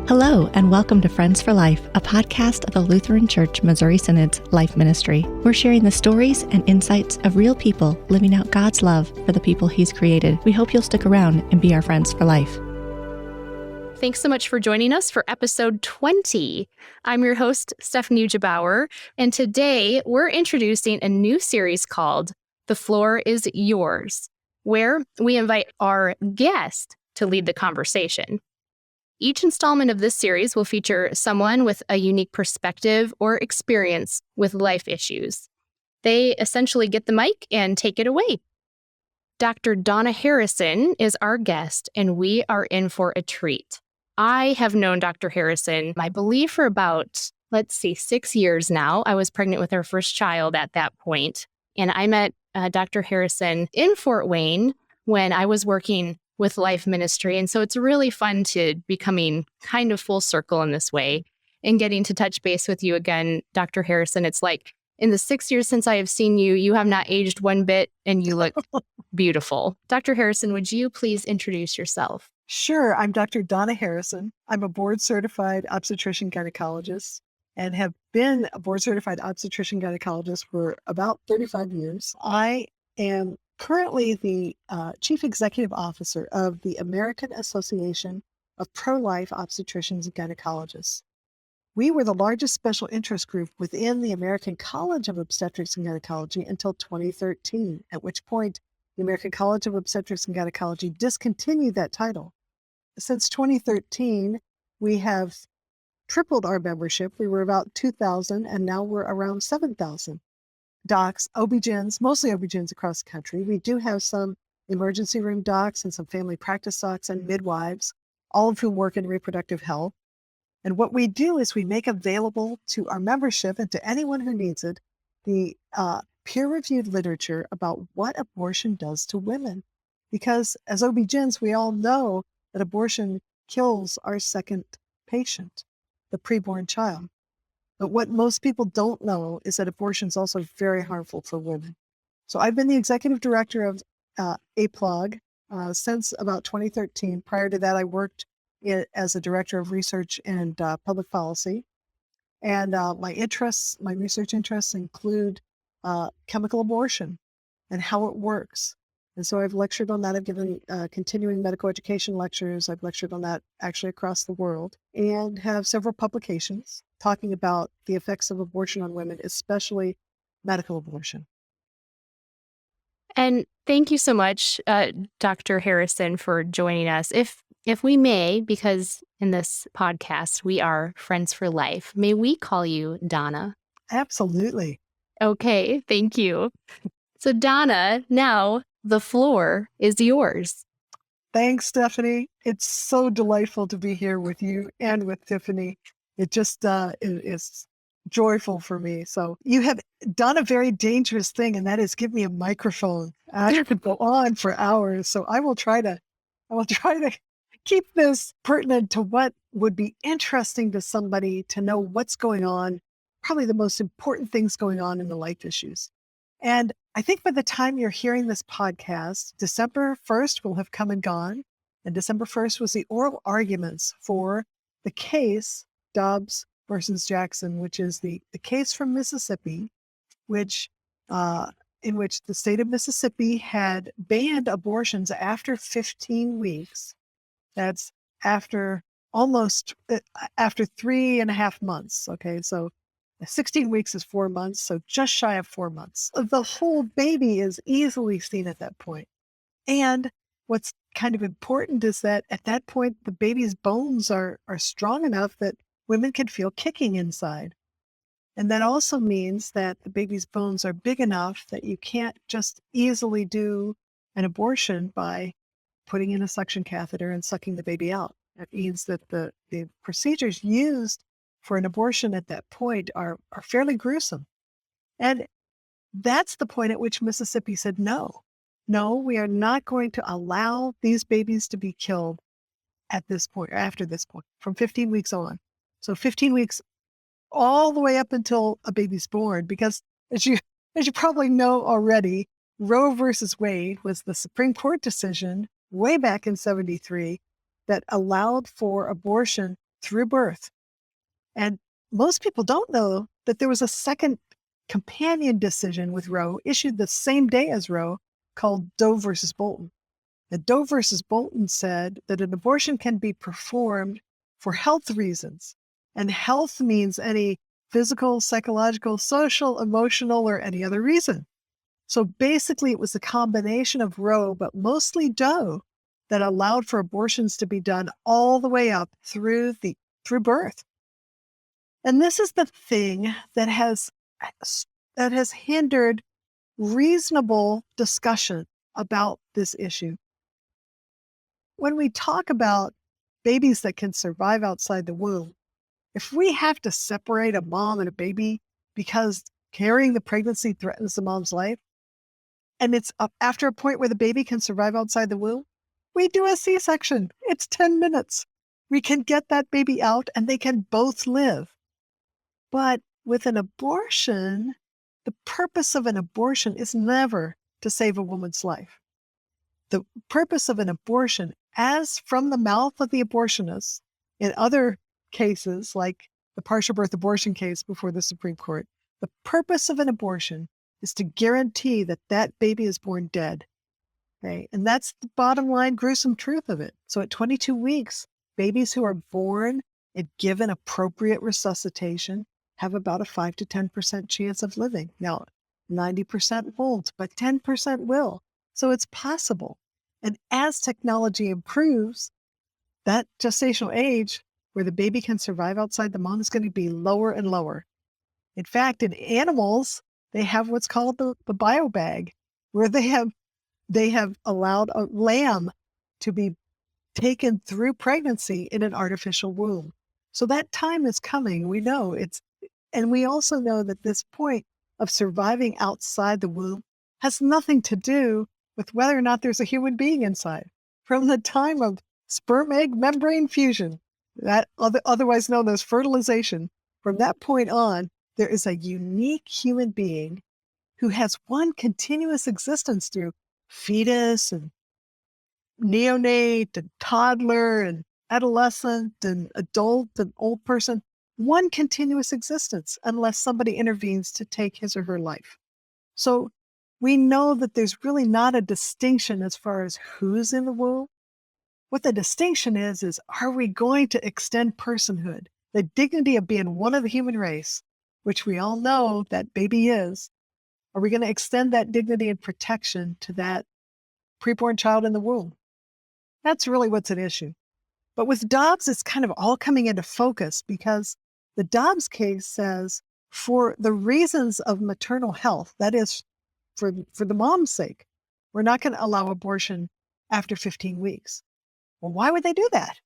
Hello, and welcome to Friends for Life, a podcast of the Lutheran Church Missouri Synod's Life Ministry. We're sharing the stories and insights of real people living out God's love for the people He's created. We hope you'll stick around and be our friends for life. Thanks so much for joining us for episode 20. I'm your host, Steph, and today we're introducing a new series called The Floor is Yours, where we invite our guest to lead the conversation. Each installment of this series will feature someone with a unique perspective or experience with life issues. They essentially get the mic and take it away. Dr. Donna Harrison is our guest, and we are in for a treat. I have known Dr. Harrison, I believe, for about, 6 years now. I was pregnant with our first child at that point, and I met Dr. Harrison in Fort Wayne when I was working with Life Ministry. And so it's really fun to be coming kind of full circle in this way and getting to touch base with you again, Dr. Harrison. It's like in the 6 years since I have seen you, you have not aged one bit and you look beautiful. Dr. Harrison, would you please introduce yourself? Sure. I'm Dr. Donna Harrison. I'm a board-certified obstetrician gynecologist and have been a board-certified obstetrician gynecologist for about 35 years. I am currently the Chief Executive Officer of the American Association of Pro-Life Obstetricians and Gynecologists. We were the largest special interest group within the American College of Obstetrics and Gynecology until 2013, at which point the American College of Obstetrics and Gynecology discontinued that title. Since 2013, we have tripled our membership. We were about 2,000, and now we're around 7,000. Docs, OB-GYNs, mostly OB-GYNs across the country. We do have some emergency room docs and some family practice docs and midwives, all of whom work in reproductive health. And what we do is we make available to our membership and to anyone who needs it, the peer-reviewed literature about what abortion does to women. Because as OB-GYNs, we all know that abortion kills our second patient, the preborn child. But what most people don't know is that abortion is also very harmful for women. So I've been the executive director of AAPLOG since about 2013. Prior to that, I worked as a director of research and public policy. And my research interests include chemical abortion and how it works. And so I've lectured on that. I've given continuing medical education lectures. I've lectured on that actually across the world and have several publications talking about the effects of abortion on women, especially medical abortion. And thank you so much, Dr. Harrison, for joining us. If we may, because in this podcast, we are friends for life, may we call you Donna? Absolutely. Okay, thank you. So Donna, now the floor is yours. Thanks, Stephanie. It's so delightful to be here with you and with Tiffany. It just is joyful for me. So you have done a very dangerous thing, and that is give me a microphone. I could go on for hours. So I will try to keep this pertinent to what would be interesting to somebody to know what's going on, probably the most important things going on in the life issues. And I think by the time you're hearing this podcast, December 1st will have come and gone. And December 1st was the oral arguments for the case Dobbs versus Jackson, which is the case from Mississippi, which in which the state of Mississippi had banned abortions after 15 weeks. That's after 3.5 months. Okay, so 16 weeks is 4 months, so just shy of 4 months. The whole baby is easily seen at that point. And what's kind of important is that at that point, the baby's bones are strong enough that women can feel kicking inside. And that also means that the baby's bones are big enough that you can't just easily do an abortion by putting in a suction catheter and sucking the baby out. That means that the procedures used for an abortion at that point are fairly gruesome. And that's the point at which Mississippi said, no, we are not going to allow these babies to be killed at this point, or after this point, from 15 weeks on. So 15 weeks all the way up until a baby's born, because as you probably know already, Roe versus Wade was the Supreme Court decision way back in 73 that allowed for abortion through birth. And most people don't know that there was a second companion decision with Roe issued the same day as Roe called Doe versus Bolton. The Doe versus Bolton said that an abortion can be performed for health reasons. And health means any physical, psychological, social, emotional, or any other reason. So basically, it was a combination of Roe, but mostly Doe, that allowed for abortions to be done all the way up through birth. And this is the thing that has hindered reasonable discussion about this issue. When we talk about babies that can survive outside the womb, if we have to separate a mom and a baby because carrying the pregnancy threatens the mom's life, and it's up after a point where the baby can survive outside the womb, we do a C-section. It's 10 minutes. We can get that baby out and they can both live. But with an abortion, the purpose of an abortion is never to save a woman's life. The purpose of an abortion, as from the mouth of the abortionist, in other cases, like the partial birth abortion case before the Supreme Court, the purpose of an abortion is to guarantee that that baby is born dead. Okay? And that's the bottom line, gruesome truth of it. So at 22 weeks, babies who are born and given appropriate resuscitation have about a 5 to 10% chance of living. Now, 90% won't, but 10% will. So it's possible. And as technology improves, that gestational age where the baby can survive outside the mom is going to be lower and lower. In fact, in animals, they have what's called the biobag, where they have allowed a lamb to be taken through pregnancy in an artificial womb. So that time is coming. We know and we also know that this point of surviving outside the womb has nothing to do with whether or not there's a human being inside. From the time of sperm-egg membrane fusion, that otherwise known as fertilization, from that point on, there is a unique human being who has one continuous existence through fetus and neonate and toddler and adolescent and adult and old person, one continuous existence unless somebody intervenes to take his or her life. So we know that there's really not a distinction as far as who's in the womb. What the distinction is are we going to extend personhood, the dignity of being one of the human race, which we all know that baby is? Are we going to extend that dignity and protection to that preborn child in the womb? That's really what's at issue. But with Dobbs, it's kind of all coming into focus because the Dobbs case says for the reasons of maternal health, that is for the mom's sake, we're not going to allow abortion after 15 weeks. Well, why would they do that?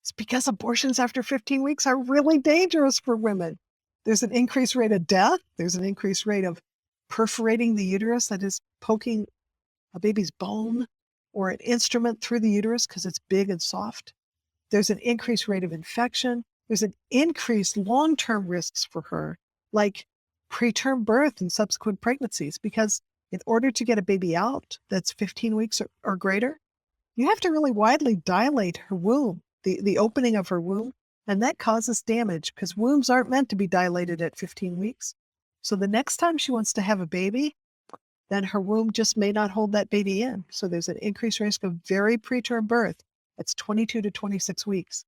It's because abortions after 15 weeks are really dangerous for women. There's an increased rate of death. There's an increased rate of perforating the uterus, that is poking a baby's bone or an instrument through the uterus because it's big and soft. There's an increased rate of infection. There's an increased long-term risks for her, like preterm birth and subsequent pregnancies, because in order to get a baby out that's 15 weeks or greater, you have to really widely dilate her womb, the opening of her womb, and that causes damage because wombs aren't meant to be dilated at 15 weeks. So the next time she wants to have a baby, then her womb just may not hold that baby in. So there's an increased risk of very preterm birth. That's 22 to 26 weeks.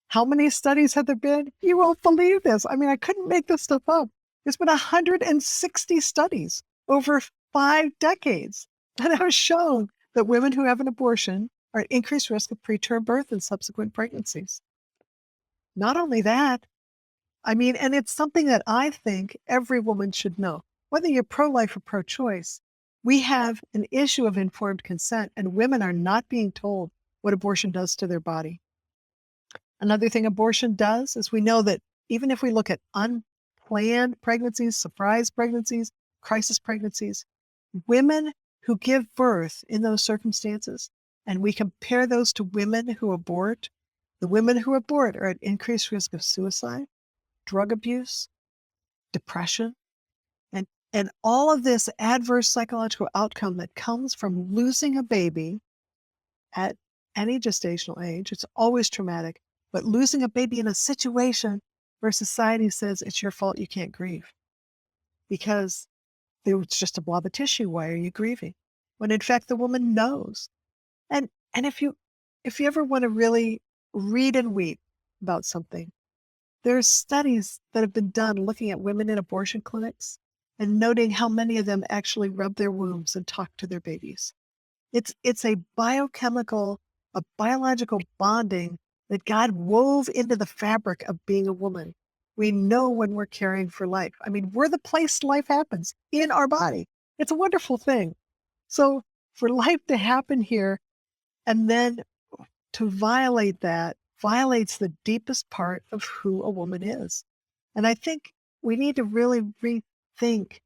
How many studies have there been? You won't believe this. I mean, I couldn't make this stuff up. There's been 160 studies over 5 decades that have shown that women who have an abortion are at increased risk of preterm birth and subsequent pregnancies. Not only that, I mean, and it's something that I think every woman should know. Whether you're pro-life or pro-choice, we have an issue of informed consent, and women are not being told what abortion does to their body. Another thing abortion does is we know that even if we look at unplanned pregnancies, surprise pregnancies, crisis pregnancies, women who give birth in those circumstances, and we compare those to women who abort, the women who abort are at increased risk of suicide, drug abuse, depression, and all of this adverse psychological outcome that comes from losing a baby at any gestational age. It's always traumatic. But losing a baby in a situation where society says it's your fault, you can't grieve because there was just a blob of tissue. Why are you grieving? When in fact, the woman knows. And if you ever want to really read and weep about something, there's studies that have been done looking at women in abortion clinics and noting how many of them actually rub their wombs and talk to their babies. It's a biological bonding that God wove into the fabric of being a woman. We know when we're caring for life. I mean, we're the place life happens in our body. It's a wonderful thing. So for life to happen here and then to violate that violates the deepest part of who a woman is. And I think we need to really rethink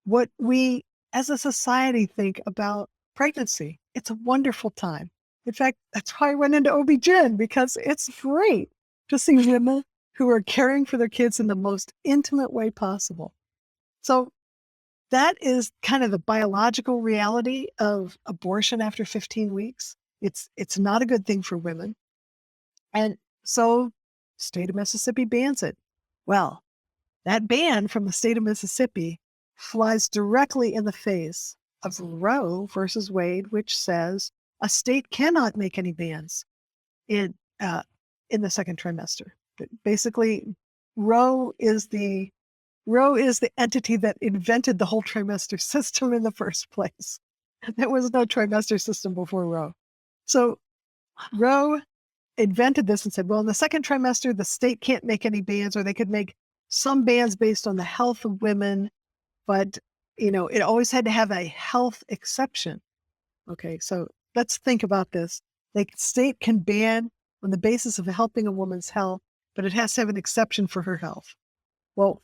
what we as a society think about pregnancy. It's a wonderful time. In fact, that's why I went into OB-GYN, because it's great to see women who are caring for their kids in the most intimate way possible. So that is kind of the biological reality of abortion after 15 weeks. It's not a good thing for women. And so state of Mississippi bans it. Well, that ban from the state of Mississippi flies directly in the face of Roe versus Wade, which says a state cannot make any bans in the second trimester. Basically, Roe is the entity that invented the whole trimester system in the first place. There was no trimester system before Roe. So Roe invented this and said, well, in the second trimester, the state can't make any bans, or they could make some bans based on the health of women, but it always had to have a health exception. Okay, so let's think about this. The state can ban on the basis of helping a woman's health, but it has to have an exception for her health. Well,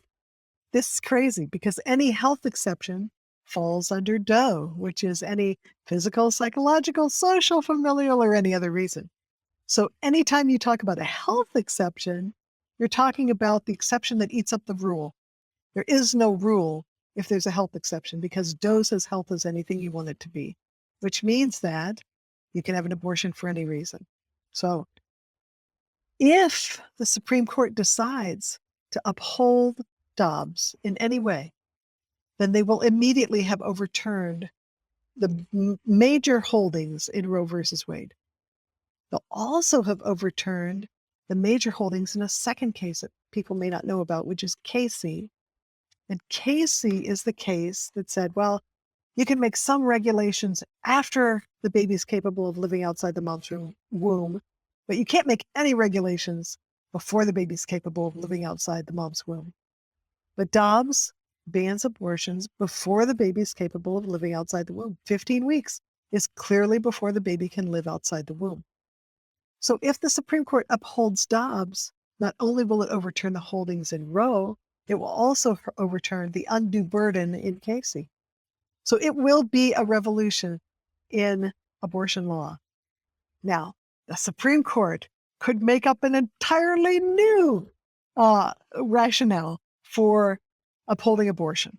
this is crazy because any health exception falls under DOE, which is any physical, psychological, social, familial, or any other reason. So anytime you talk about a health exception, you're talking about the exception that eats up the rule. There is no rule if there's a health exception, because DOE says health is anything you want it to be, which means that you can have an abortion for any reason. So if the Supreme Court decides to uphold Dobbs in any way, then they will immediately have overturned the major holdings in Roe versus Wade. They'll also have overturned the major holdings in a second case that people may not know about, which is Casey. And Casey is the case that said, well, you can make some regulations after the baby's capable of living outside the mom's womb, but you can't make any regulations before the baby's capable of living outside the mom's womb. But Dobbs bans abortions before the baby's capable of living outside the womb. 15 weeks is clearly before the baby can live outside the womb. So if the Supreme Court upholds Dobbs, not only will it overturn the holdings in Roe, it will also overturn the undue burden in Casey. So it will be a revolution in abortion law. Now, the Supreme Court could make up an entirely new rationale for upholding abortion.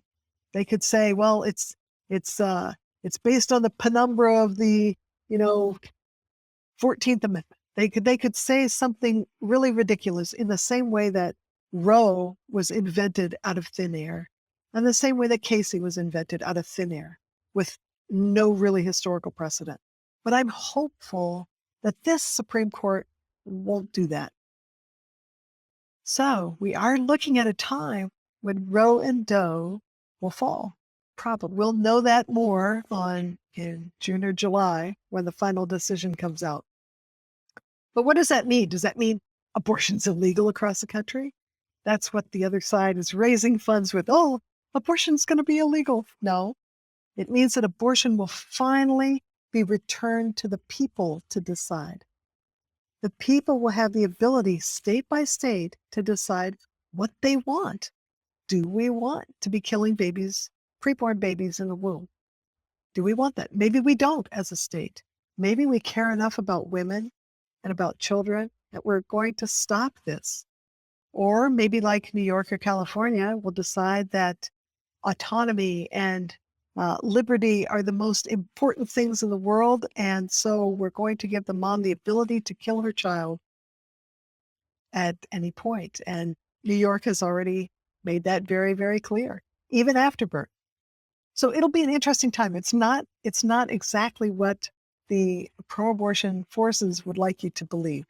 They could say, well, it's based on the penumbra of the 14th Amendment. They could say something really ridiculous in the same way that Roe was invented out of thin air, and the same way that Casey was invented out of thin air, with no really historical precedent. But I'm hopeful that this Supreme Court won't do that. So we are looking at a time when Roe and Doe will fall. Probably. We'll know that more in June or July when the final decision comes out. But what does that mean? Does that mean abortion's illegal across the country? That's what the other side is raising funds with. Oh, abortion's going to be illegal. No, it means that abortion will finally be returned to the people to decide. The people will have the ability, state by state, to decide what they want. Do we want to be killing babies, preborn babies in the womb? Do we want that? Maybe we don't as a state. Maybe we care enough about women and about children that we're going to stop this. Or maybe like New York or California, we'll decide that autonomy and liberty are the most important things in the world. And so we're going to give the mom the ability to kill her child at any point. And New York has already made that very, very clear, even after birth. So it'll be an interesting time. It's not exactly what the pro-abortion forces would like you to believe.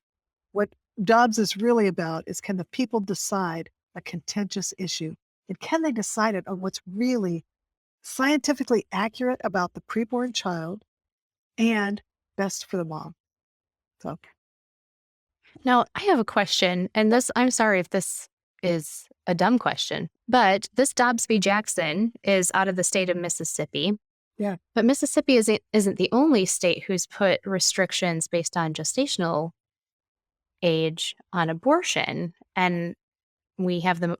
What Dobbs is really about is, can the people decide a contentious issue? And can they decide it on what's really scientifically accurate about the preborn child and best for the mom? So Now, I have a question, and I'm sorry if this is a dumb question, but this Dobbs v. Jackson is out of the state of Mississippi. yeah, But Mississippi isn't the only state who's put restrictions based on gestational age on abortion. And we have the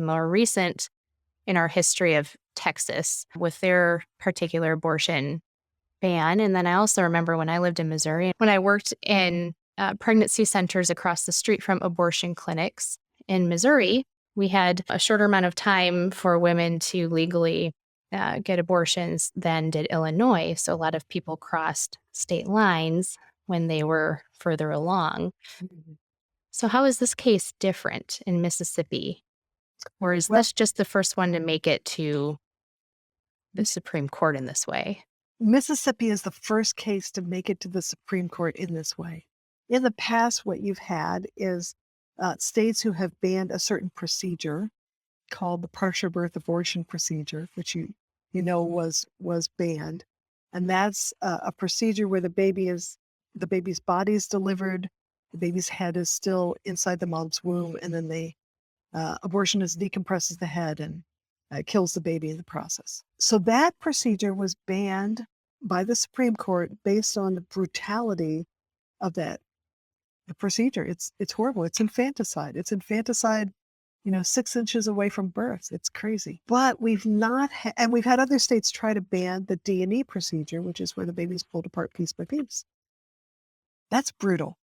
more recent in our history of Texas with their particular abortion ban. And then I also remember when I lived in Missouri, when I worked in pregnancy centers across the street from abortion clinics in Missouri, we had a shorter amount of time for women to legally get abortions than did Illinois. So a lot of people crossed state lines when they were further along. So how is this case different in Mississippi? Or is this just the first one to make it to the Supreme Court in this way? Mississippi is the first case to make it to the Supreme Court in this way. In the past, what you've had is states who have banned a certain procedure called the partial birth abortion procedure, which you know was banned, and that's a procedure where the baby's body is delivered, the baby's head is still inside the mom's womb, and then the abortionist decompresses the head and kills the baby in the process. So that procedure was banned by the Supreme Court based on the brutality of the procedure. It's horrible. It's infanticide. It's infanticide, 6 inches away from birth. It's crazy. But we've not, and we've had other states try to ban the D&E procedure, which is where the baby's pulled apart piece by piece. That's brutal.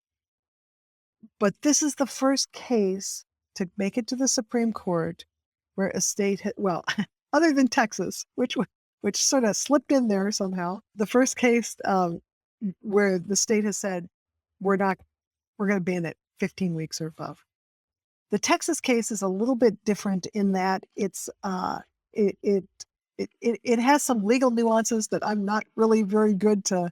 But this is the first case to make it to the Supreme Court where a state, other than Texas, which sort of slipped in there somehow, the first case where the state has said, we're going to ban it 15 weeks or above. The Texas case is a little bit different in that it's it has some legal nuances that I'm not really very good to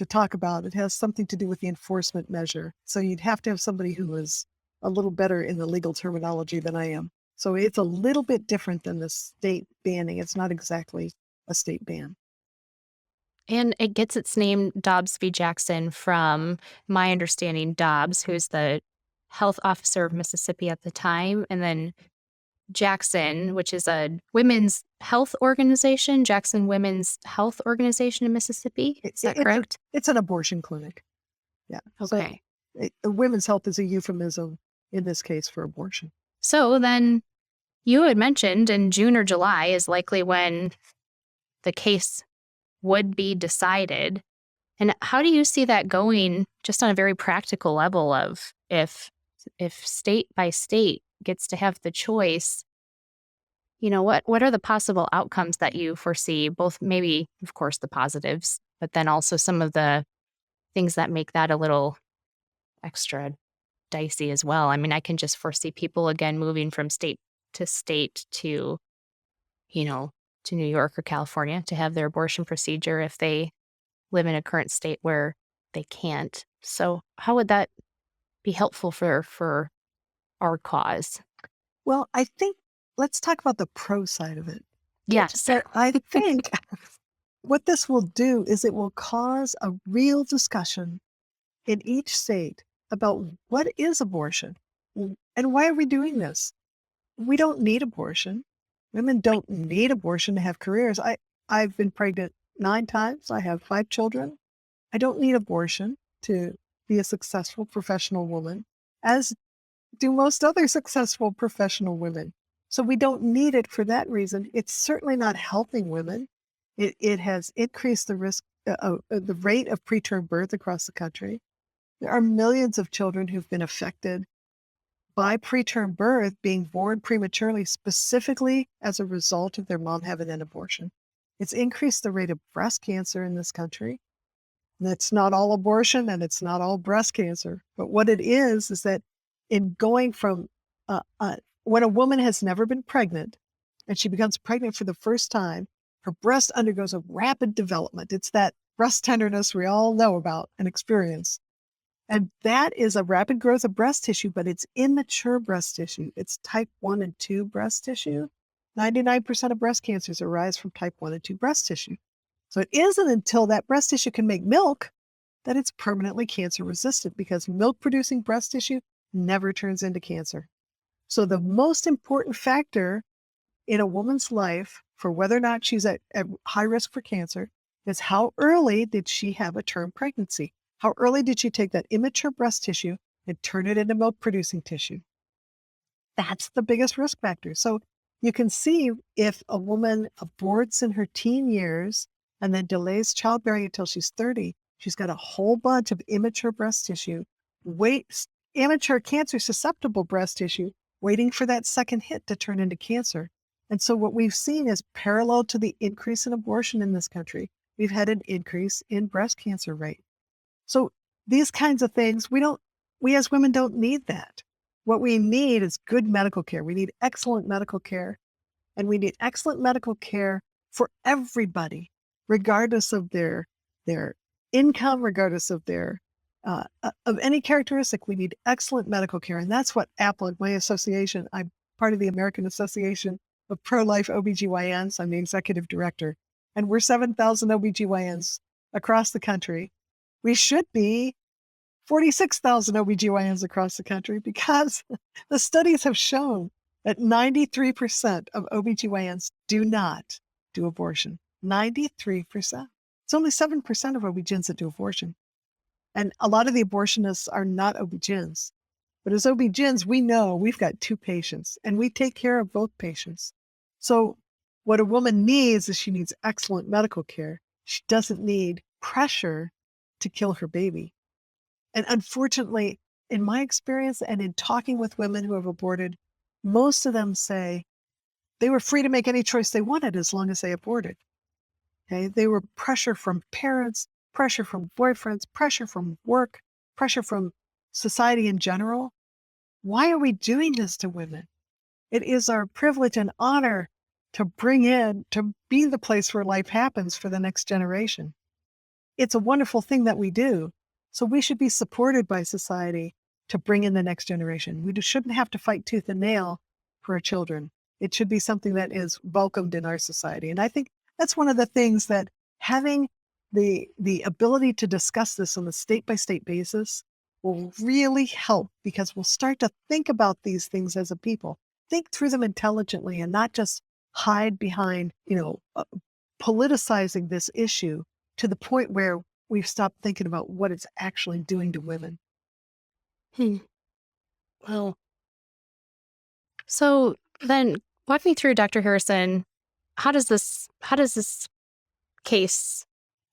talk about. It has something to do with the enforcement measure. So you'd have to have somebody who is a little better in the legal terminology than I am. So it's a little bit different than the state banning. It's not exactly a state ban. And it gets its name, Dobbs v. Jackson, from my understanding, Dobbs, who's the health officer of Mississippi at the time, and then Jackson, which is a women's health organization, Jackson Women's Health Organization in Mississippi. Is that correct? It's an abortion clinic. Yeah. Okay. So women's health is a euphemism in this case for abortion. So then you had mentioned in June or July is likely when the case would be decided. And how do you see that going just on a very practical level of if state by state gets to have the choice, what are the possible outcomes that you foresee, both maybe, of course, the positives, but then also some of the things that make that a little extra dicey as well? I mean, I can just foresee people again moving from state to to New York or California to have their abortion procedure if they live in a current state where they can't. So how would that be helpful for our cause? Well, I think let's talk about the pro side of it. Yes. So I think what this will do is it will cause a real discussion in each state about what is abortion and why are we doing this? We don't need abortion. Women don't need abortion to have careers. I've been pregnant 9 times. I have 5 children. I don't need abortion to be a successful professional woman, as do most other successful professional women. So we don't need it for that reason. It's certainly not helping women. It has increased the risk, the rate of preterm birth across the country. There are millions of children who've been affected by preterm birth being born prematurely, specifically as a result of their mom having an abortion. It's increased the rate of breast cancer in this country. And it's not all abortion and it's not all breast cancer. But what it is that in going from when a woman has never been pregnant and she becomes pregnant for the first time, her breast undergoes a rapid development. It's that breast tenderness we all know about and experience. And that is a rapid growth of breast tissue, but it's immature breast tissue. It's type 1 and 2 breast tissue. 99% of breast cancers arise from type 1 and 2 breast tissue. So it isn't until that breast tissue can make milk that it's permanently cancer resistant, because milk producing breast tissue never turns into cancer. So the most important factor in a woman's life for whether or not she's at high risk for cancer is how early did she have a term pregnancy? How early did she take that immature breast tissue and turn it into milk producing tissue? That's the biggest risk factor. So you can see if a woman aborts in her teen years and then delays childbearing until she's 30, she's got a whole bunch of immature breast tissue, immature cancer susceptible breast tissue, waiting for that second hit to turn into cancer. And so what we've seen is parallel to the increase in abortion in this country, we've had an increase in breast cancer rate. So these kinds of things, we as women don't need that. What we need is good medical care. We need excellent medical care, and we need excellent medical care for everybody, regardless of their income, regardless of their of any characteristic. We need excellent medical care, and that's what AAPLOG, my association, I'm part of the American Association of Pro-Life OBGYNs. I'm the executive director, and we're 7,000 OBGYNs across the country. We should be 46,000 OBGYNs across the country, because the studies have shown that 93% of OBGYNs do not do abortion. 93%. It's only 7% of OB-GYNs that do abortion. And a lot of the abortionists are not OB-GYNs. But as OB-GYNs, we know we've got 2 patients, and we take care of both patients. So what a woman needs is she needs excellent medical care. She doesn't need pressure to kill her baby. And unfortunately, in my experience and in talking with women who have aborted, most of them say they were free to make any choice they wanted as long as they aborted. Okay? They were pressure from parents, pressure from boyfriends, pressure from work, pressure from society in general. Why are we doing this to women? It is our privilege and honor to be the place where life happens for the next generation. It's a wonderful thing that we do. So we should be supported by society to bring in the next generation. We shouldn't have to fight tooth and nail for our children. It should be something that is welcomed in our society. And I think that's one of the things that having the ability to discuss this on a state-by-state basis will really help, because we'll start to think about these things as a people, think through them intelligently, and not just hide behind, politicizing this issue to the point where we've stopped thinking about what it's actually doing to women. Well, so then walk me through, Dr. Harrison, how does this case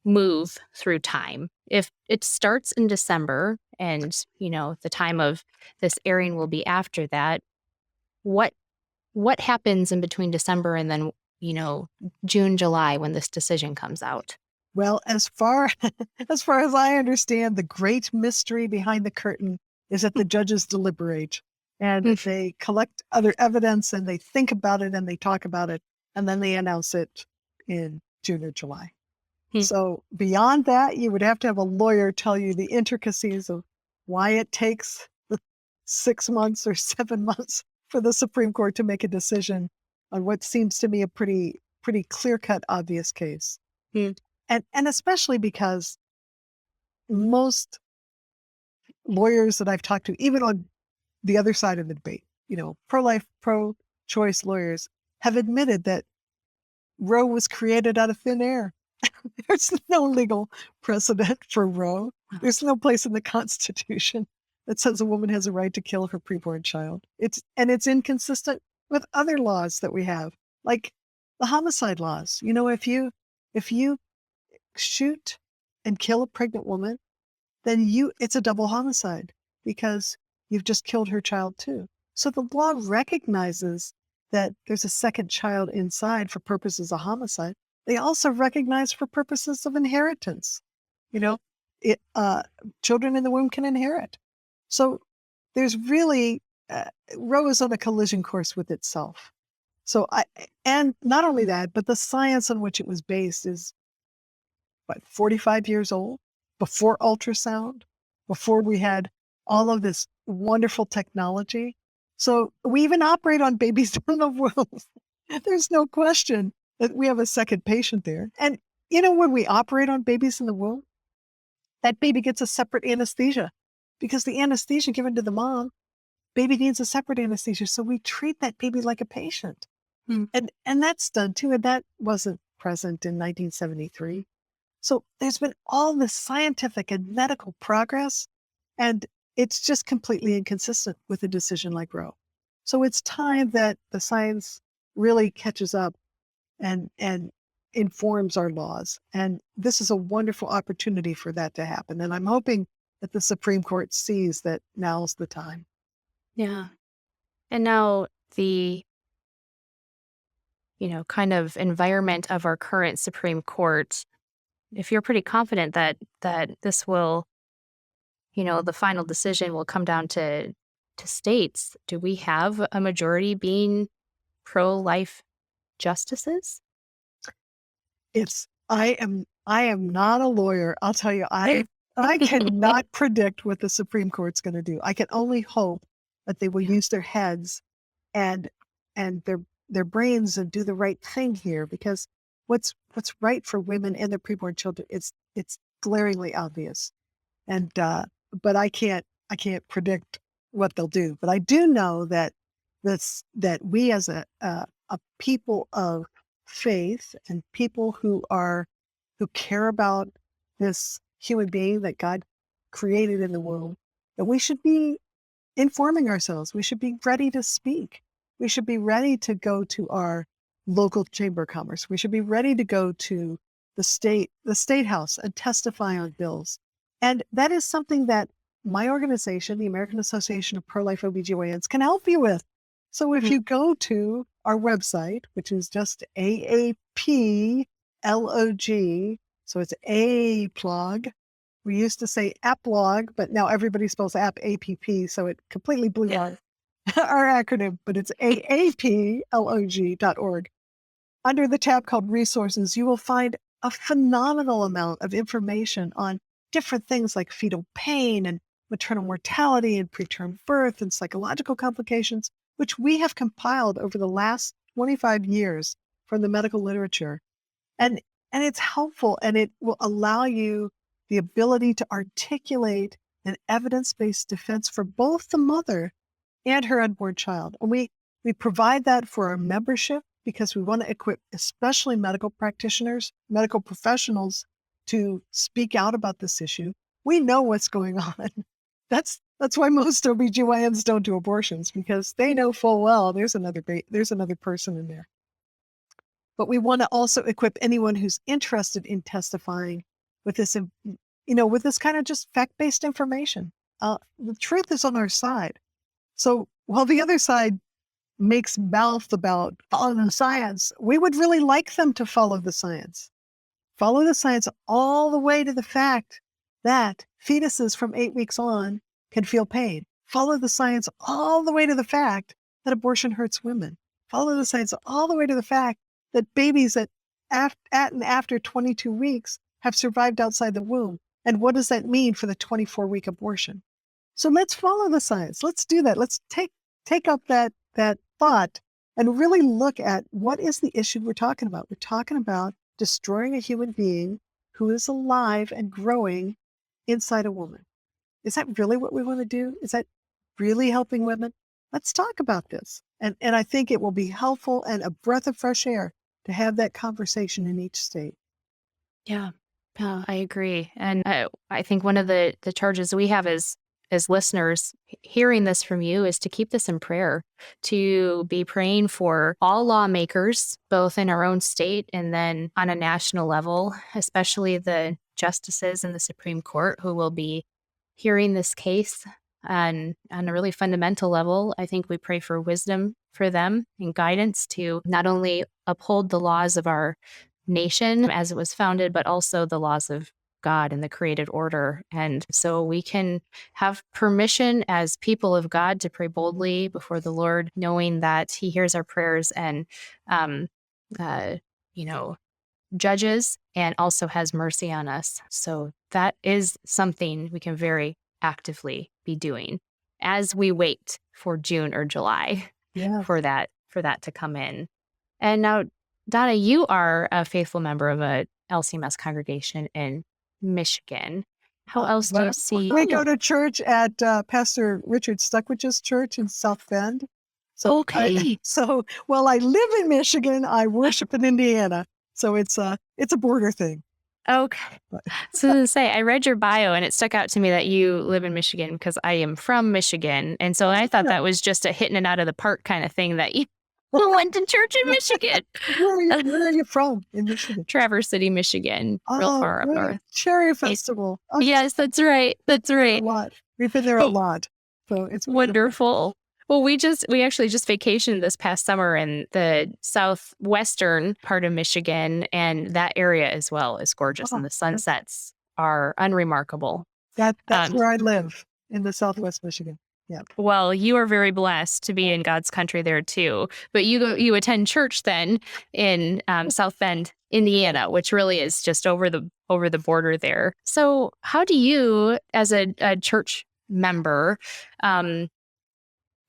move through time? If it starts in December and, the time of this airing will be after that, what happens in between December and then, June, July, when this decision comes out? Well, as far as I understand, the great mystery behind the curtain is that the judges deliberate and they collect other evidence and they think about it and they talk about it, and then they announce it in June or July. So beyond that, you would have to have a lawyer tell you the intricacies of why it takes 6 months or 7 months for the Supreme Court to make a decision on what seems to me a pretty clear-cut, obvious case. And especially because most lawyers that I've talked to, even on the other side of the debate, pro-life, pro-choice lawyers, have admitted that Roe was created out of thin air. There's no legal precedent for Roe. There's no place in the Constitution that says a woman has a right to kill her preborn child. It's inconsistent with other laws that we have, like the homicide laws. If you shoot and kill a pregnant woman, then it's a double homicide because you've just killed her child too. So the law recognizes that there's a second child inside for purposes of homicide. They also recognize for purposes of inheritance. Children in the womb can inherit. So there's really, Roe is on a collision course with itself. And not only that, but the science on which it was based is, 45 years old, before ultrasound, before we had all of this wonderful technology. So we even operate on babies in the womb. There's no question that we have a second patient there. And when we operate on babies in the womb, that baby gets a separate anesthesia because the anesthesia given to the mom, baby needs a separate anesthesia. So we treat that baby like a patient. And that's done too. And that wasn't present in 1973. So there's been all this scientific and medical progress, and it's just completely inconsistent with a decision like Roe. So it's time that the science really catches up and informs our laws. And this is a wonderful opportunity for that to happen. And I'm hoping that the Supreme Court sees that now's the time. Yeah. And now the kind of environment of our current Supreme Court, if you're pretty confident that this will, the final decision will come down to states, do we have a majority being pro-life justices? I am not a lawyer. I'll tell you, I cannot predict what the Supreme Court's going to do. I can only hope that they will use their heads and their brains and do the right thing here, because what's right for women and their preborn children, it's glaringly obvious. And but I can't predict what they'll do. But I do know that we as a people of faith and people who care about this human being that God created in the womb, that we should be informing ourselves. We should be ready to speak. We should be ready to go to our local chamber of commerce. We should be ready to go to the state house and testify on bills. And that is something that my organization, the American Association of Pro-Life OBGYNs, can help you with. So if you go to our website, which is just AAPLOG, so it's AAPLOG. We used to say APLOG, but now everybody spells APP, so it completely blew our acronym, but it's AAPLOG.org. Under the tab called Resources, you will find a phenomenal amount of information on different things like fetal pain and maternal mortality and preterm birth and psychological complications, which we have compiled over the last 25 years from the medical literature. And it's helpful, and it will allow you the ability to articulate an evidence-based defense for both the mother and her unborn child. And we provide that for our membership because we want to equip especially medical practitioners, medical professionals to speak out about this issue. We know what's going on. That's why most OBGYNs don't do abortions, because they know full well there's another person in there. But we want to also equip anyone who's interested in testifying with this, with this kind of just fact-based information. The truth is on our side. So while the other side makes mouth about following the science, we would really like them to follow the science. Follow the science all the way to the fact that fetuses from 8 weeks on can feel pain. Follow the science all the way to the fact that abortion hurts women. Follow the science all the way to the fact that babies at and after 22 weeks have survived outside the womb. And what does that mean for the 24-week abortion? So let's follow the science. Let's do that. Let's take up that thought and really look at what is the issue we're talking about. We're talking about destroying a human being who is alive and growing inside a woman. Is that really what we want to do? Is that really helping women? Let's talk about this. And I think it will be helpful and a breath of fresh air to have that conversation in each state. Yeah, I agree. And I think one of the charges we have as listeners hearing this from you is to keep this in prayer, to be praying for all lawmakers, both in our own state and then on a national level, especially the justices in the Supreme Court who will be hearing this case. And on a really fundamental level, I think we pray for wisdom for them and guidance to not only uphold the laws of our nation as it was founded, but also the laws of God and the created order. And so we can have permission as people of God to pray boldly before the Lord, knowing that He hears our prayers and, you know, judges and also has mercy on us. So that is something we can very actively be doing as we wait for June or July Yeah. for that to come in. And now, Donna, you are a faithful member of a LCMS congregation in Michigan. How else do you see? We go to church at Pastor Richard Stuckwich's church in South Bend. Okay. While I live in Michigan, I worship in Indiana. So it's a border thing. Okay. So to say, I read your bio and it stuck out to me that you live in Michigan because I am from Michigan. And so I thought that was just a hitting it out of the park kind of thing that you went to church in Michigan. Where are you from in Michigan? Traverse City, Michigan, real far up north. Cherry Festival. Yes, that's right. That's right. A lot. We've been there a lot. So it's wonderful. Well, we actually just vacationed this past summer in the southwestern part of Michigan, and that area as well is gorgeous, and the sunsets are unremarkable. That's where I live, in the southwest Michigan. Yeah. Well, you are very blessed to be in God's country there too. But you attend church then in South Bend, Indiana, which really is just over the border there. So, how do you, as a church member,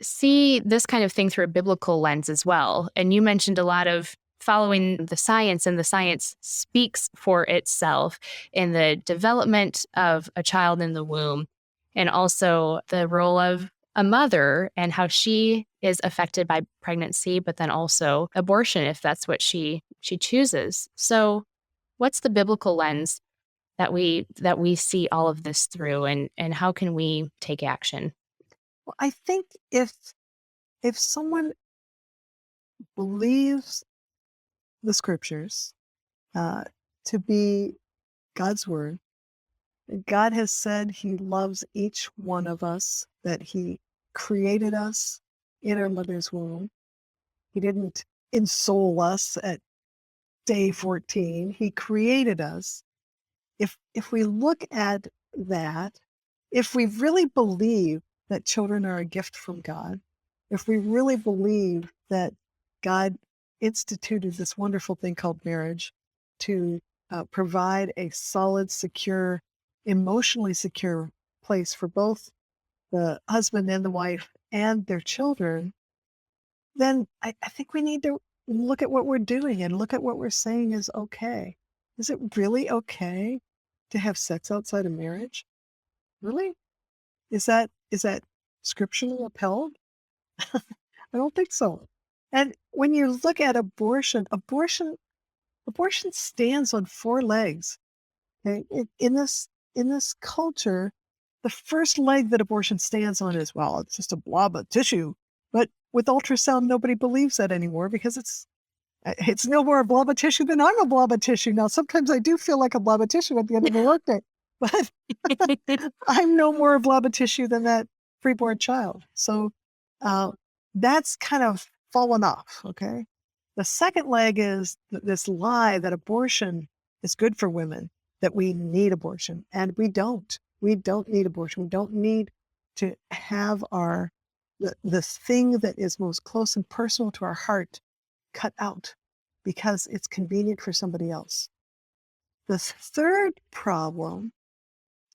see this kind of thing through a biblical lens as well? And you mentioned a lot of following the science, and the science speaks for itself in the development of a child in the womb, and also the role of a mother and how she is affected by pregnancy, but then also abortion if that's what she chooses. So what's the biblical lens that we see all of this through, and how can we take action? Well, I think if someone believes the scriptures to be God's word, God has said He loves each one of us, that He created us in our mother's womb. He didn't ensoul us at day 14. He created us. If we look at that, if we really believe that children are a gift from God, if we really believe that God instituted this wonderful thing called marriage to provide a solid, secure, emotionally secure place for both the husband and the wife and their children, then I think we need to look at what we're doing and look at what we're saying is okay. Is it really okay to have sex outside of marriage? Really? Is that scripturally upheld? I don't think so. And when you look at abortion stands on four legs. Okay? In this culture, the first leg that abortion stands on is, well, it's just a blob of tissue. But with ultrasound, nobody believes that anymore because it's no more a blob of tissue than I'm a blob of tissue. Now, sometimes I do feel like a blob of tissue at the end of the workday, but I'm no more a blob of tissue than that preborn child. So that's kind of fallen off, okay? The second leg is this lie that abortion is good for women, that we need abortion. And we don't. We don't need abortion. We don't need to have the thing that is most close and personal to our heart cut out because it's convenient for somebody else. The third problem,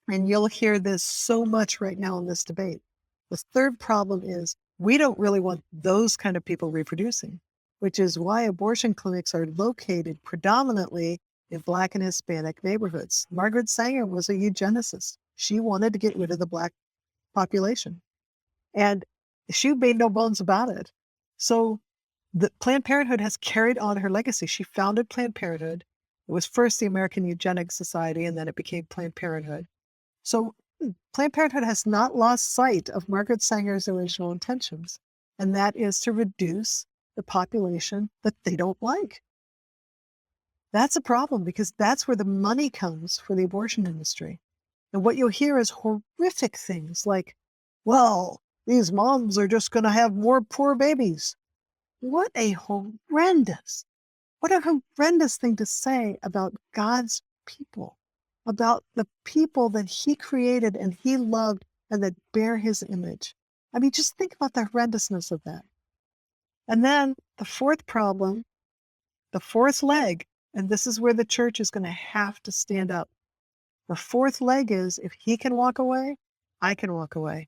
and you'll hear this so much right now in this debate, the third problem is we don't really want those kind of people reproducing, which is why abortion clinics are located predominantly in Black and Hispanic neighborhoods. Margaret Sanger was a eugenicist. She wanted to get rid of the Black population. And she made no bones about it. So the Planned Parenthood has carried on her legacy. She founded Planned Parenthood. It was first the American Eugenics Society, and then it became Planned Parenthood. So Planned Parenthood has not lost sight of Margaret Sanger's original intentions, and that is to reduce the population that they don't like. That's a problem because that's where the money comes for the abortion industry. And what you'll hear is horrific things like, well, these moms are just going to have more poor babies. What a horrendous thing to say about God's people. about the people that he created and he loved and that bear his image. I mean, just think about the horrendousness of that. And then the fourth problem, the fourth leg, and this is where the church is going to have to stand up. The fourth leg is, if he can walk away, I can walk away.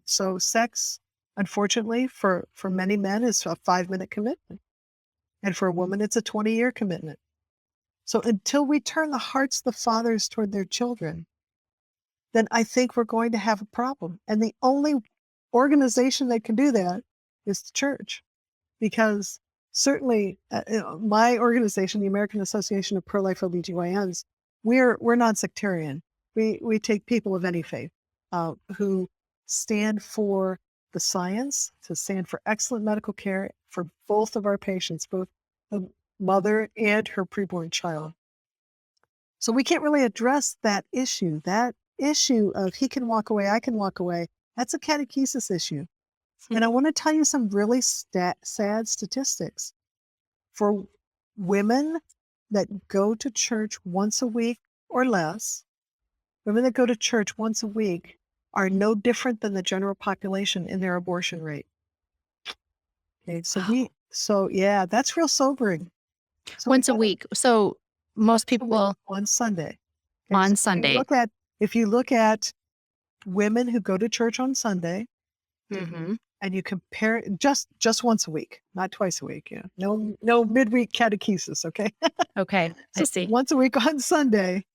So sex, unfortunately, for many men is a 5-minute commitment. And for a woman, it's a 20-year commitment. So until we turn the hearts of the fathers toward their children, then I think we're going to have a problem. And the only organization that can do that is the church. Because certainly my organization, the American Association of Pro-Life OBGYNs, we're non-sectarian. We take people of any faith who stand for the science, to stand for excellent medical care for both of our patients, both the mother and her preborn child. So we can't really address that issue of he can walk away, I can walk away. That's a catechesis issue. And I want to tell you some really sad statistics. For women that go to church once a week or less, women that go to church once a week are no different than the general population in their abortion rate. Okay, so yeah, that's real sobering. So Once a week. So most people on Sunday. Okay, on so Sunday. If you look at women who go to church on Sunday, Mm-hmm. and you compare just once a week, not twice a week. Yeah, no midweek catechesis. Okay. Okay, I see. Once a week on Sunday,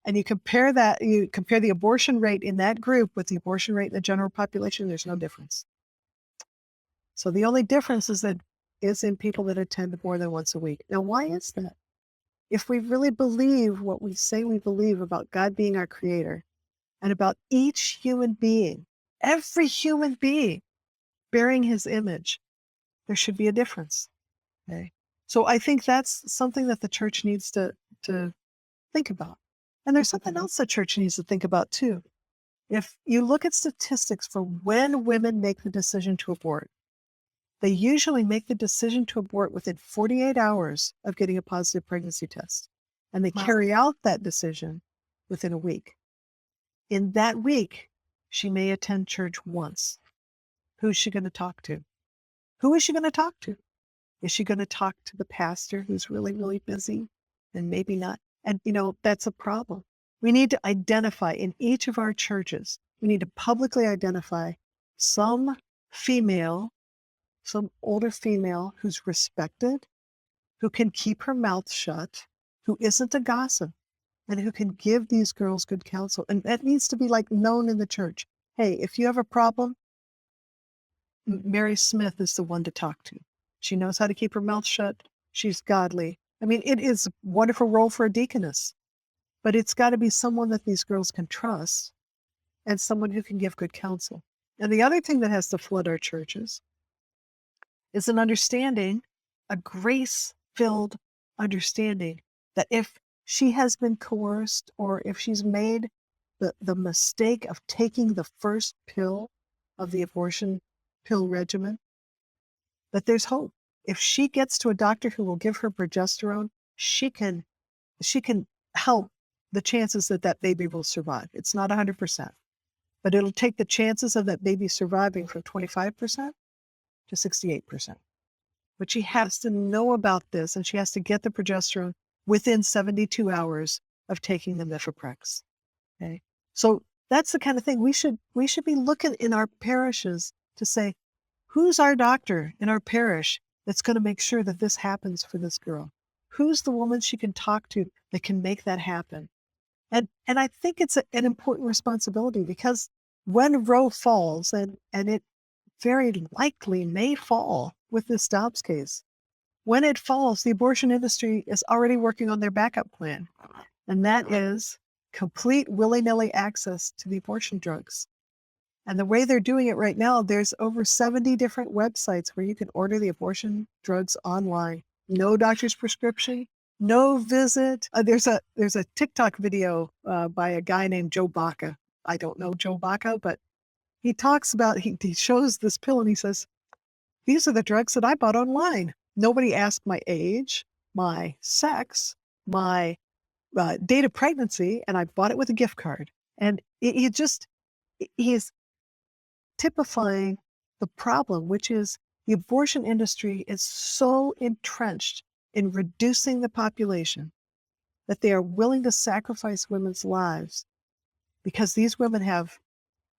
and you compare the abortion rate in that group with the abortion rate in the general population. There's no difference. So the only difference is in people that attend more than once a week. Now, why is that? If we really believe what we say we believe about God being our creator and about each human being, every human being bearing his image, there should be a difference. Okay. So I think that's something that the church needs to think about. And there's something else the church needs to think about too. If you look at statistics for when women make the decision to abort, they usually make the decision to abort within 48 hours of getting a positive pregnancy test. And they carry out that decision within a week. In that week, she may attend church once. Who's she going to talk to? Who is she going to talk to? Is she going to talk to the pastor who's really, really busy? And maybe not. And, that's a problem. We need to identify in each of our churches, we need to publicly identify some older female who's respected, who can keep her mouth shut, who isn't a gossip, and who can give these girls good counsel. And that needs to be known in the church. Hey, if you have a problem, Mary Smith is the one to talk to. She knows how to keep her mouth shut. She's godly. I mean, it is a wonderful role for a deaconess, but it's got to be someone that these girls can trust and someone who can give good counsel. And the other thing that has to flood our churches is an understanding, a grace-filled understanding that if she has been coerced or if she's made the mistake of taking the first pill of the abortion pill regimen, that there's hope. If she gets to a doctor who will give her progesterone, she can help the chances that baby will survive. It's not 100%, but it'll take the chances of that baby surviving from 25% to 68%. But she has to know about this, and she has to get the progesterone within 72 hours of taking the mifeprex. Okay, so that's the kind of thing we should be looking in our parishes to say, who's our doctor in our parish that's going to make sure that this happens for this girl? Who's the woman she can talk to that can make that happen? And I think it's an important responsibility, because when Roe falls, and it very likely may fall with this Dobbs case, when it falls, the abortion industry is already working on their backup plan. And that is complete willy-nilly access to the abortion drugs. And the way they're doing it right now, there's over 70 different websites where you can order the abortion drugs online. No doctor's prescription, no visit. There's a TikTok video by a guy named Joe Baca. I don't know Joe Baca, but he talks about, he shows this pill and he says, these are the drugs that I bought online. Nobody asked my age, my sex, my date of pregnancy, and I bought it with a gift card. And he's typifying the problem, which is the abortion industry is so entrenched in reducing the population that they are willing to sacrifice women's lives because these women have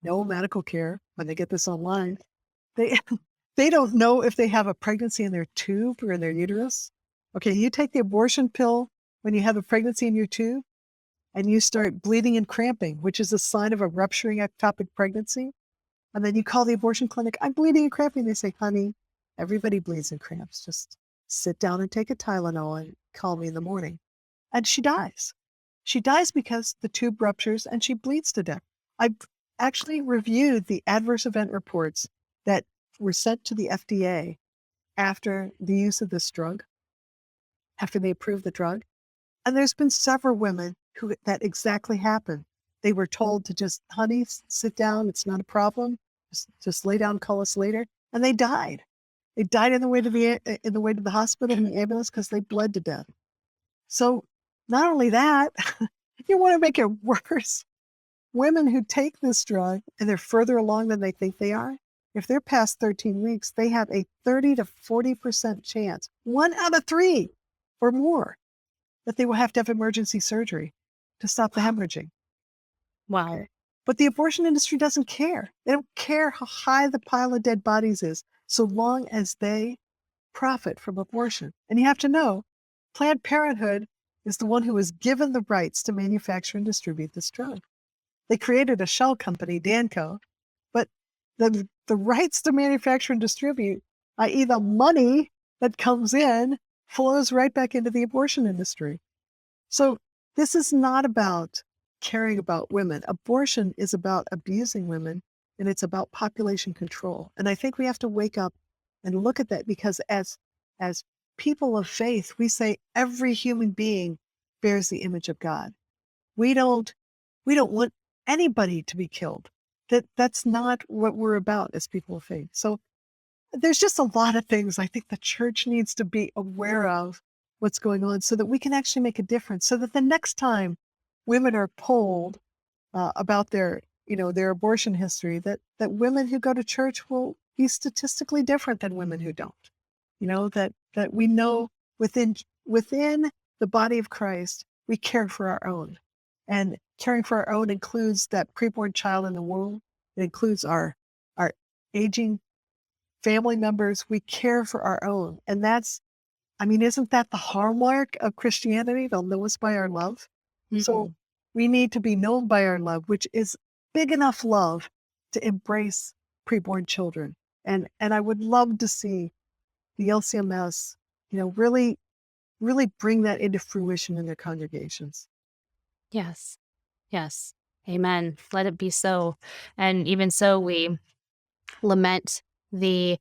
no medical care when they get this online. They they don't know if they have a pregnancy in their tube or in their uterus. Okay, you take the abortion pill when you have a pregnancy in your tube and you start bleeding and cramping, which is a sign of a rupturing ectopic pregnancy. And then you call the abortion clinic, I'm bleeding and cramping. They say, honey, everybody bleeds and cramps. Just sit down and take a Tylenol and call me in the morning. And she dies. She dies because the tube ruptures and she bleeds to death. I've actually reviewed the adverse event reports that were sent to the FDA after the use of this drug, after they approved the drug. And there's been several women who that exactly happened. They were told to just, honey, sit down. It's not a problem. Just lay down, call us later. And they died. They died in the way to the hospital in the ambulance because they bled to death. So not only that, you want to make it worse. Women who take this drug and they're further along than they think they are, if they're past 13 weeks, they have a 30 to 40% chance, 1 out of 3 or more, that they will have to have emergency surgery to stop the hemorrhaging. Wow. Okay. But the abortion industry doesn't care. They don't care how high the pile of dead bodies is, so long as they profit from abortion. And you have to know, Planned Parenthood is the one who was given the rights to manufacture and distribute this drug. They created a shell company, Danco, but the rights to manufacture and distribute, i.e. the money that comes in, flows right back into the abortion industry. So this is not about caring about women. Abortion is about abusing women, and it's about population control. And I think we have to wake up and look at that, because as people of faith, we say every human being bears the image of God. We don't want anybody to be killed. That's not what we're about as people of faith. So there's just a lot of things I think the church needs to be aware of what's going on so that we can actually make a difference, so that the next time women are polled about their abortion history, that women who go to church will be statistically different than women who don't. That we know within the body of Christ, we care for our own. And caring for our own includes that preborn child in the womb. It includes our aging family members. We care for our own. And isn't that the hallmark of Christianity? They'll know us by our love. Mm-hmm. So we need to be known by our love, which is big enough love to embrace preborn children. And I would love to see the LCMS, really, really bring that into fruition in their congregations. Yes. Yes. Amen. Let it be so. And even so, we lament the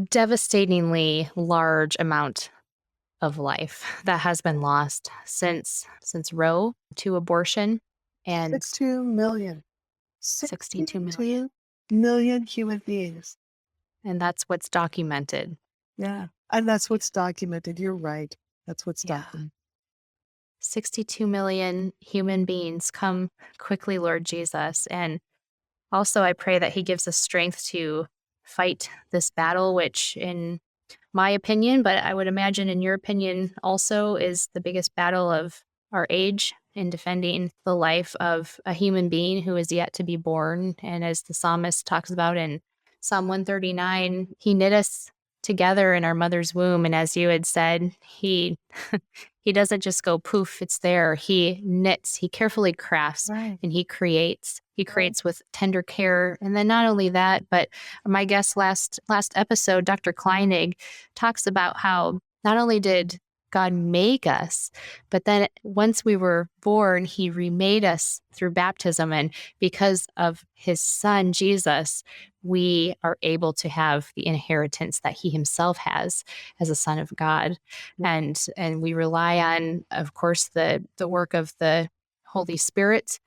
devastatingly large amount of life that has been lost since Roe to abortion. And 62 million. 62 million human beings. And that's what's documented. Yeah. And that's what's documented. You're right. That's what's documented. 62 million human beings. Come quickly, Lord Jesus. And also, I pray that he gives us strength to fight this battle, which in my opinion, but I would imagine in your opinion also, is the biggest battle of our age in defending the life of a human being who is yet to be born. And as the psalmist talks about in Psalm 139, he knit us together in our mother's womb. And as you had said, he doesn't just go poof, it's there. He knits, he carefully crafts, right. And he creates. He creates with tender care. And then not only that, but my guest last episode, Dr. Kleinig, talks about how not only did God make us, but then once we were born, he remade us through baptism. And because of his son, Jesus, we are able to have the inheritance that he himself has as a son of God. And we rely on, of course, the work of the Holy Spirit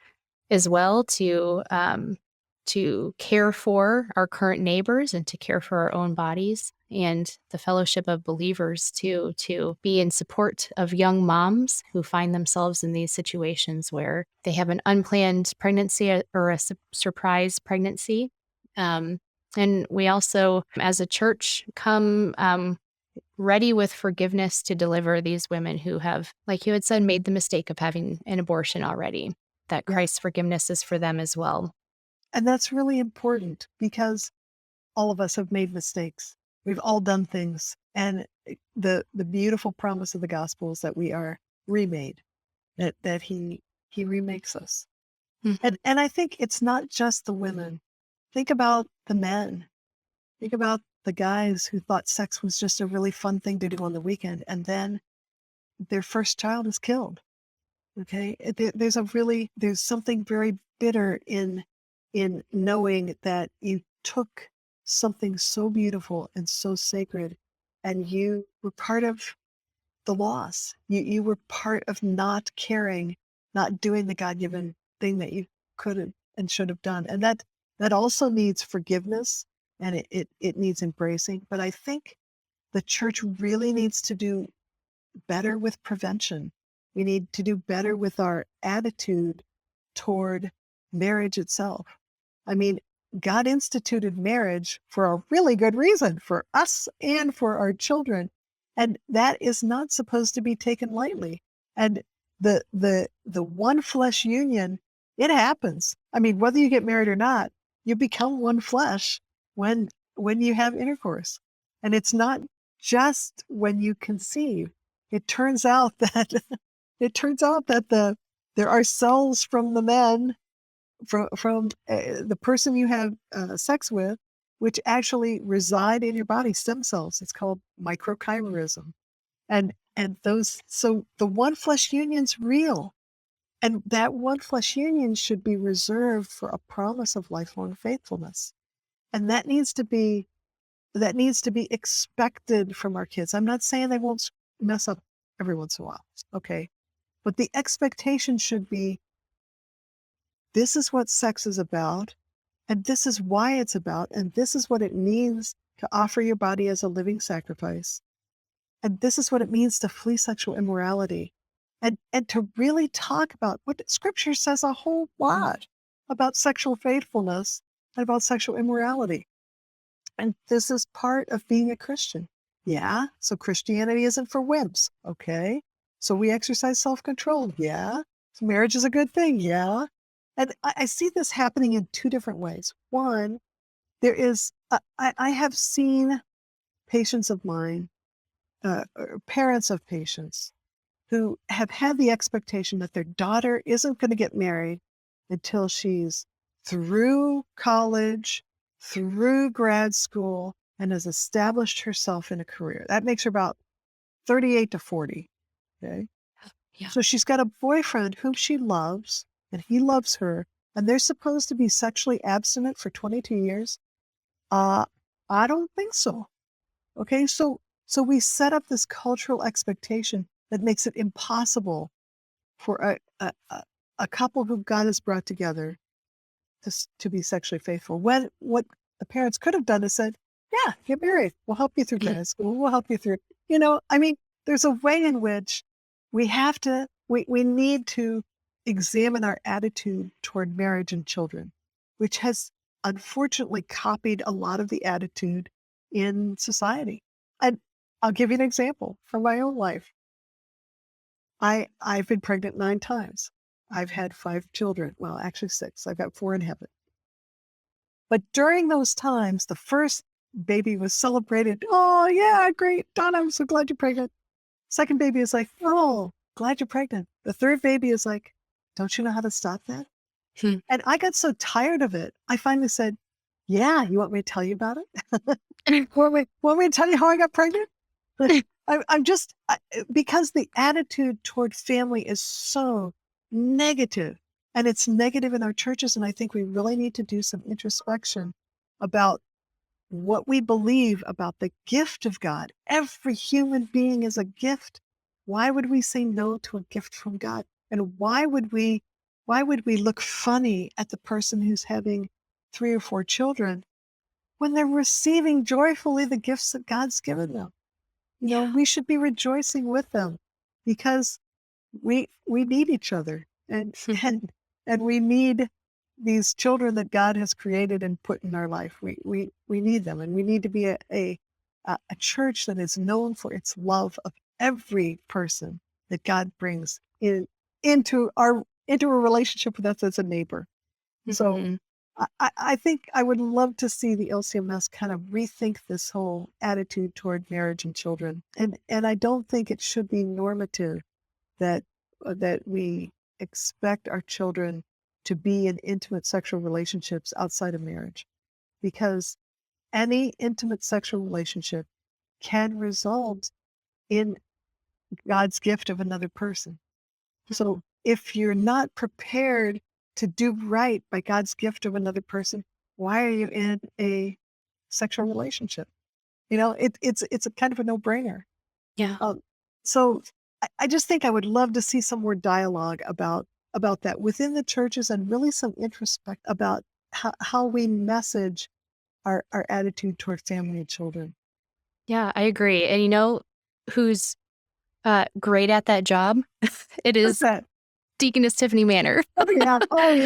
as well to to care for our current neighbors and to care for our own bodies, and the fellowship of believers to be in support of young moms who find themselves in these situations where they have an unplanned pregnancy or a surprise pregnancy. And we also, as a church, come ready with forgiveness to deliver these women who have, like you had said, made the mistake of having an abortion already, that Christ's forgiveness is for them as well. And that's really important because all of us have made mistakes. We've all done things. And the beautiful promise of the gospel is that we are remade, that he remakes us. Mm-hmm. And I think it's not just the women. Think about the men. Think about the guys who thought sex was just a really fun thing to do on the weekend, and then their first child is killed. Okay, there's something very bitter in knowing that you took something so beautiful and so sacred, and you were part of the loss. You were part of not caring, not doing the God-given thing that you could have and should have done, and that also needs forgiveness, and it needs embracing. But I think the church really needs to do better with prevention. We need to do better with our attitude toward marriage itself. I mean, God instituted marriage for a really good reason, for us and for our children. And that is not supposed to be taken lightly. And the one flesh union, it happens. I mean, whether you get married or not, you become one flesh when you have intercourse. And it's not just when you conceive. It turns out that there are cells from the men, from the person you have sex with, which actually reside in your body, stem cells. It's called microchimerism, and so the one flesh union's real, and that one flesh union should be reserved for a promise of lifelong faithfulness, and that needs to be expected from our kids. I'm not saying they won't mess up every once in a while, okay? But the expectation should be, this is what sex is about, and this is why it's about, and this is what it means to offer your body as a living sacrifice. And this is what it means to flee sexual immorality. And to really talk about what Scripture says a whole lot about sexual faithfulness and about sexual immorality. And this is part of being a Christian. Yeah, so Christianity isn't for wimps, okay? So we exercise self-control, yeah. So marriage is a good thing, yeah. And I see this happening in two different ways. One, there is, I have seen patients of mine, or parents of patients, who have had the expectation that their daughter isn't going to get married until she's through college, through grad school, and has established herself in a career. That makes her about 38 to 40. Okay. Yeah. So she's got a boyfriend whom she loves, and he loves her, and they're supposed to be sexually abstinent for 22 years. I don't think so. Okay. So we set up this cultural expectation that makes it impossible for a couple who God has brought together to be sexually faithful. When what the parents could have done is said, yeah, get married. We'll help you through grad school. We'll help you through, I mean, there's a way in which we need to examine our attitude toward marriage and children, which has unfortunately copied a lot of the attitude in society. And I'll give you an example from my own life. I've been pregnant 9 times. I've had 5 children. Well, actually 6. I've got 4 in heaven. But during those times, the first baby was celebrated. Oh, yeah, great. Donna, I'm so glad you're pregnant. Second baby is like, oh, glad you're pregnant. The third baby is like, don't you know how to stop that? And I got so tired of it. I finally said, yeah, you want me to tell you about it? want me to tell you how I got pregnant? I'm just, because the attitude toward family is so negative, and it's negative in our churches. And I think we really need to do some introspection about what we believe about the gift of God. Every human being is a gift. Why would we say no to a gift from God? And why would we look funny at the person who's having 3 or 4 children when they're receiving joyfully the gifts that God's given them. We should be rejoicing with them because we need each other and we need these children that God has created and put in our life. We need them, and we need to be a church that is known for its love of every person that God brings into a relationship with us as a neighbor. So I think I would love to see the LCMS kind of rethink this whole attitude toward marriage and children. And I don't think it should be normative that we expect our children to be in intimate sexual relationships outside of marriage, because any intimate sexual relationship can result in God's gift of another person. So if you're not prepared to do right by God's gift of another person, why are you in a sexual relationship? It's a kind of a no-brainer. Yeah. So I just think I would love to see some more dialogue about that within the churches, and really some introspect about how we message our attitude toward family and children. Yeah, I agree. And who's great at that job? It is that? Deaconess Tiffany Manor. Oh yeah,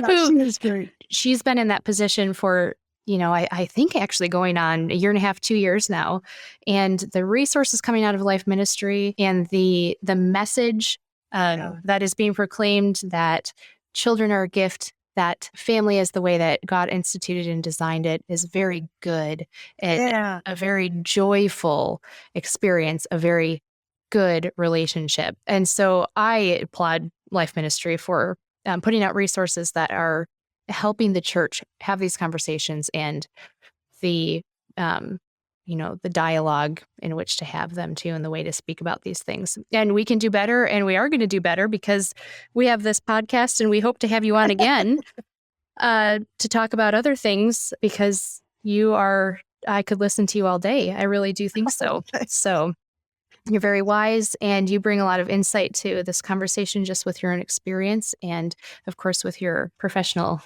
she is great. She's been in that position for, I think actually going on 1.5 years, 2 years now. And the resources coming out of Life Ministry and the message that is being proclaimed that children are a gift, that family is the way that God instituted and designed it, is very good. And a very joyful experience, a very good relationship. And so I applaud Life Ministry for putting out resources that are helping the church have these conversations, and the dialogue in which to have them too, and the way to speak about these things. And we can do better, and we are going to do better because we have this podcast, and we hope to have you on again to talk about other things, because I could listen to you all day. I really do think so. So you're very wise, and you bring a lot of insight to this conversation just with your own experience, and of course with your professional,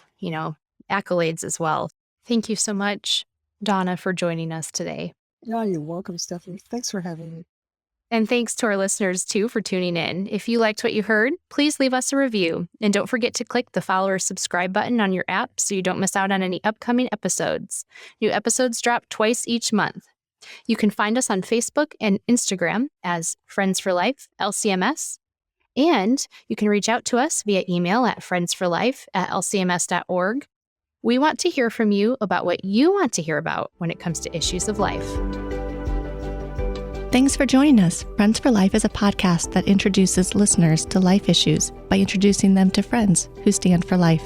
accolades as well. Thank you so much, Donna, for joining us today. Yeah, you're welcome, Stephanie. Thanks for having me. And thanks to our listeners, too, for tuning in. If you liked what you heard, please leave us a review. And don't forget to click the follow or subscribe button on your app so you don't miss out on any upcoming episodes. New episodes drop twice each month. You can find us on Facebook and Instagram as Friends for Life, LCMS. And you can reach out to us via email at friendsforlife@lcms.org. We want to hear from you about what you want to hear about when it comes to issues of life. Thanks for joining us. Friends for Life is a podcast that introduces listeners to life issues by introducing them to friends who stand for life.